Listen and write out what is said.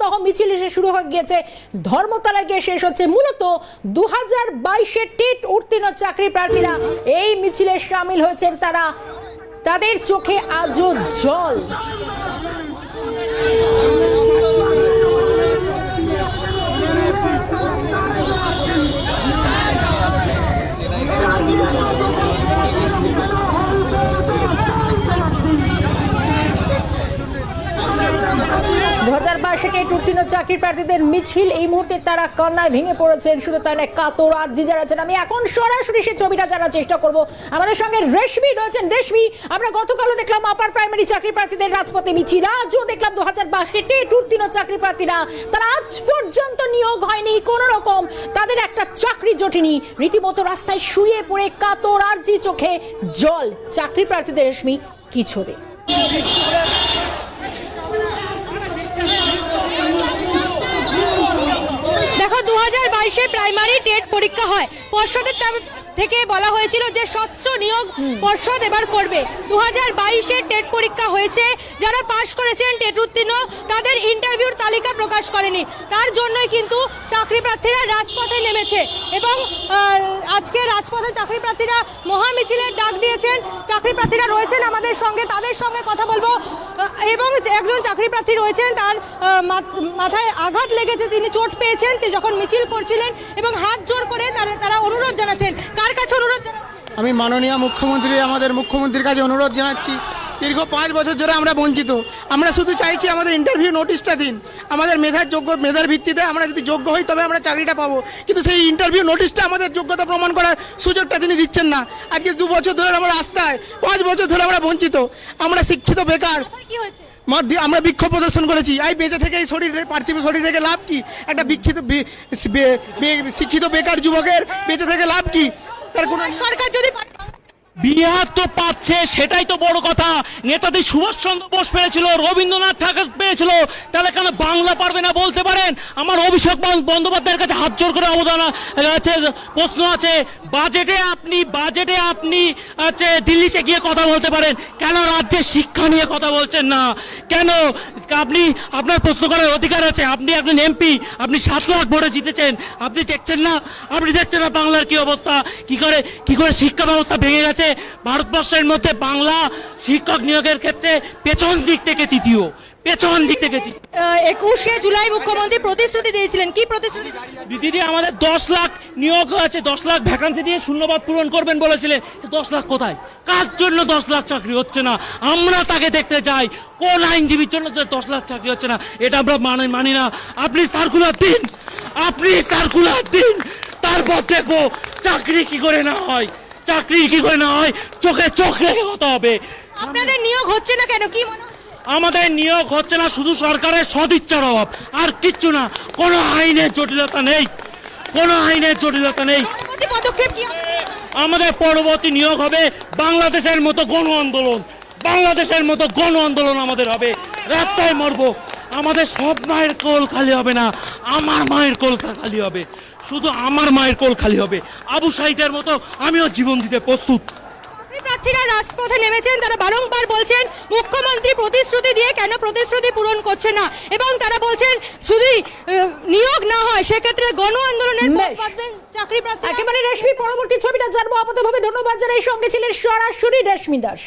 সহ মিছিল এসে শুরু হয়ে গিয়েছে ধর্মতলায় গিয়ে শেষ হচ্ছে। মূলত 2022-এ টেট উত্তীর্ণ চাকরি প্রার্থীরা এই মিছিলে সামিল হয়েছেন। তাদের চোখে আজও জল। উত্তীর্ণ চাকরি প্রার্থীদের মিছিল এই মুহূর্তে তারা কান্নায় ভেঙে পড়েছেন। শুধু তাই নয়, কাতর আর্জি জানাচ্ছেন। আমি এখন সরাসরি সেই ছবিটা জানার চেষ্টা করব। আমাদের সঙ্গে রেশমি রয়েছেন। রেশমি, আমরা গতকালও দেখলাম আপার প্রাইমারি চাকরি প্রার্থীদের রাজপথে মিছিল, আজও দেখলাম 2022-এ টেট উত্তীর্ণ চাকরি প্রার্থীরা, তারা আজ পর্যন্ত নিয়োগ হয়নি, কোন রকম তাদের একটা চাকরি জোটেনি, রীতিমতো রাস্তায় শুয়ে পড়ে কাতর আর্জি, চোখে জল চাকরি প্রার্থীদের। রেশমি, কি ছবি? দেখো, 2022-এ প্রাইমারি টেট পরীক্ষা হয়। পর্ষদের থেকে বলা হয়েছিল যে স্বচ্ছ নিয়োগ পর্ষদ এবার করবে। 2022-এ টেট পরীক্ষা হয়েছে, যারা পাশ করেছেন টেট উত্তীর্ণ তাদের ইন্টারভিউর তালিকা প্রকাশ করেনি। তার জন্যই কিন্তু চাকরি প্রার্থীরা রাজপথে নেমেছে এবং আজকে রাজপথে চাকরি প্রার্থীরা মহামিছিলের ডাক দিয়েছেন। চাকরি প্রার্থীরা রয়েছেন আমাদের সঙ্গে, তাদের সঙ্গে কথা বলবো। এবং একজন চাকরি প্রার্থী রয়েছেন, তার মাথায় আঘাত লেগেছে, তিনি চোট পেয়েছেন যখন মিছিল করছিলেন এবং হাত জোর করে তারা অনুরোধ জানাচ্ছেন। কার কাছে অনুরোধ জানাচ্ছেন? আমি মাননীয় আমাদের মুখ্যমন্ত্রীর কাছে অনুরোধ জানাচ্ছি। দীর্ঘ 5 বছর ধরে আমরা বঞ্চিত। আমরা শুধু চাইছি আমাদের ইন্টারভিউ নোটিশটা দিন। আমাদের মেধার ভিত্তিতে আমরা যদি যোগ্য হই তবে আমরা চাকরিটা পাবো, কিন্তু সেই ইন্টারভিউ নোটিশটা আমাদের যোগ্যতা প্রমাণ করার সুযোগটা তিনি দিচ্ছেন না। আজকে 2 বছর ধরে আমরা রাস্তায়, 5 বছর ধরে আমরা বঞ্চিত। আমরা শিক্ষিত বেকার, আমরা বিক্ষোভ প্রদর্শন করেছি। এই বেঁচে থেকে এই পার্থিব শরীর রেখে লাভ কি? একটা শিক্ষিত বেকার যুবকের বেঁচে থেকে লাভ কি? তার কোনো সরকার যদি বিহার তো পাচ্ছে, সেটাই তো বড় কথা। নেতাজি সুভাষচন্দ্র বোস পেয়েছিল, রবীন্দ্রনাথ ঠাকুর পেয়েছিল, তাহলে কেন বাংলা পারবে না বলতে পারেন? আমার অভিষেক বন্দ্যোপাধ্যায়ের কাছে হাত জোর করে অবদান আছে, প্রশ্ন আছে। বাজেটে আপনি দিল্লিতে গিয়ে কথা বলতে পারেন, কেন রাজ্যের শিক্ষা নিয়ে কথা বলছেন না? কেন আপনার প্রশ্ন করার অধিকার আছে। আপনি একজন এমপি, আপনি 7 লাখ ভোটে জিতেছেন, আপনি দেখছেন না বাংলার কি অবস্থা, কি করে শিক্ষা ব্যবস্থা ভেঙে গেছে। ভারতবর্ষের মধ্যে বাংলা শিক্ষক নিয়োগের ক্ষেত্রে পেছন দিক থেকে তৃতীয়। 21শে জুলাই মুখ্যমন্ত্রী প্রতিশ্রুতি দিয়েছিলেন, কি প্রতিশ্রুতি? দিদি, আমাদের 10 লাখ নিয়োগ আছে, 10 লাখ ভ্যাকান্সি দিয়ে শূন্যপদ পূরণ করবেন বলেছিলেন। 10 লাখ কোথায়? কার জন্য 10 লাখ চাকরি হচ্ছে না? আমরা তাকে দেখতে চাই। কোন আইনজীবীর জন্য 10 লাখ চাকরি হচ্ছে না? এটা আমরা মানি না। আপনি সার্কুলার দিন, তারপর দেখবো চাকরি কি করে না হয়। চোখে চোখ রেখে কথা হবে। আপনাদের নিয়োগ হচ্ছে না কেন, কি মনে হয়? আমাদের নিয়োগ হচ্ছে না শুধু সরকারের সদিচ্ছার অভাব, আর কিচ্ছু না। কোনো আইনের জটিলতা নেই। পদক্ষেপ কি? আমাদের পরবর্তী নিয়োগ হবে বাংলাদেশের মতো গণ আন্দোলন আমাদের হবে। রাস্তায় মরবো। আমাদের সব মায়ের কোল খালি হবে না, আমার মায়ের কোল খালি হবে। শুধু আমার মায়ের কোল খালি হবে। আবু সাঈদের মতো আমিও জীবন দিতে প্রস্তুত। প্রার্থীরা রাজপথে নেমেছেন, তারা বারংবার বলছেন মুখ্যমন্ত্রী প্রতিশ্রুতি দিয়ে কেন প্রতিশ্রুতি পূরণ করছে না, এবং তারা বলছেন যদি নিয়োগ না হয় সেক্ষেত্রে গণ আন্দোলনের চাকরি প্রার্থী। একেবারে রেশমি, পরবর্তী ছবিটা জানবো আপাতভাবে। ধন্যবাদ জানাই। সঙ্গে ছিলেন সরাসরি রেশমি দাস।